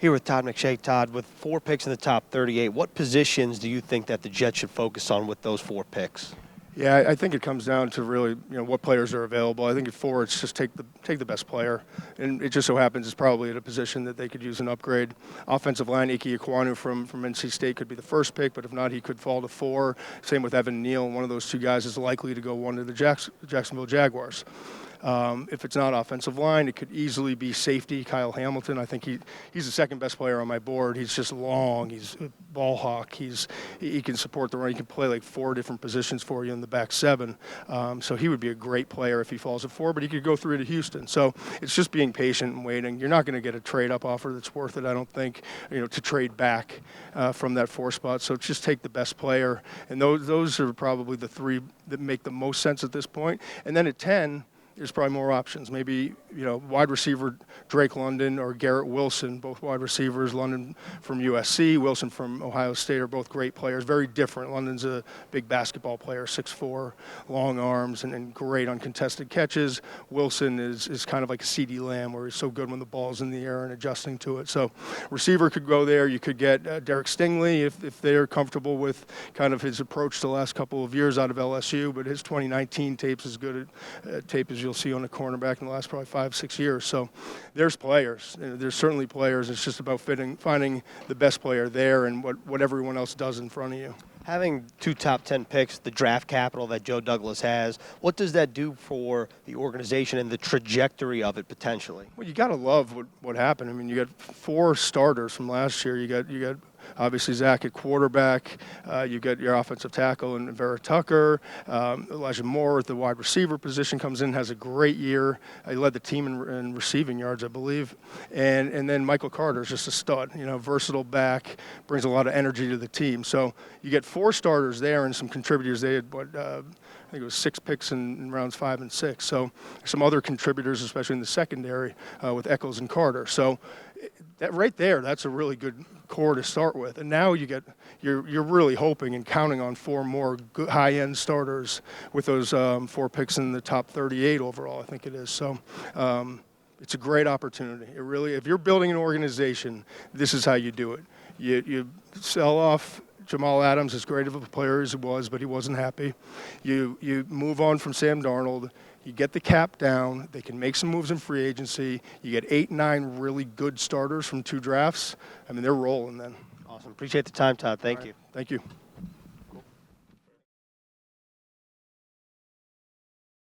Here with Todd McShay. Todd, with 4 picks in the top 38, what positions do you think that the Jets should focus on with those 4 picks? Yeah, I think it comes down to really, what players are available. I think at 4, it's just take the best player, and it just so happens it's probably at a position that they could use an upgrade. Offensive line, Ike Ekwonu from NC State could be the first pick, but if not, he could fall to 4. Same with Evan Neal. One of those 2 guys is likely to go 1 to the Jacksonville Jaguars. If it's not offensive line, it could easily be safety, Kyle Hamilton. I think he's the second best player on my board. He's just long. He's a ball hawk. He can support the run. He can play like 4 different positions for you in the back 7. So he would be a great player if he falls at 4, but he could go 3 to Houston. So it's just being patient and waiting. You're not going to get a trade-up offer that's worth it, I don't think, to trade back from that 4 spot. So just take the best player. And those are probably the 3 that make the most sense at this point. And then at 10, there's probably more options. Maybe, wide receiver Drake London or Garrett Wilson, both wide receivers. London from USC, Wilson from Ohio State are both great players. Very different. London's a big basketball player, 6'4", long arms, and great on contested catches. Wilson is kind of like a CeeDee Lamb, where he's so good when the ball's in the air and adjusting to it. So receiver could go there. You could get Derek Stingley if they're comfortable with kind of his approach the last couple of years out of LSU, but his 2019 tape's as good a tape as you'll see on a cornerback in the last probably 5-6 years. So there's players. There's certainly players. It's just about finding the best player there and what everyone else does in front of you. Having 2 top 10 picks, the draft capital that Joe Douglas has, what does that do for the organization and the trajectory of it potentially? Well, you got to love what happened. I mean, you got 4 starters from last year. You got obviously Zach at quarterback. You got your offensive tackle and Vera Tucker. Elijah Moore at the wide receiver position comes in, has a great year. He led the team in receiving yards, I believe. And then Michael Carter is just a stud. Versatile back, brings a lot of energy to the team. So you get 4 starters there and some contributors. They had I think it was 6 picks in rounds 5 and 6. So some other contributors, especially in the secondary, with Echols and Carter. So that right there, that's a really good core to start with. And now you're really hoping and counting on 4 more good high-end starters with those 4 picks in the top 38 overall, I think it is. So it's a great opportunity. It really, if you're building an organization, this is how you do it. You sell off Jamal Adams, as great of a player as he was, but he wasn't happy. You move on from Sam Darnold. You get the cap down. They can make some moves in free agency. You get 8, 9 really good starters from 2 drafts. I mean, they're rolling then. Awesome. Appreciate the time, Todd. Thank you. Thank you.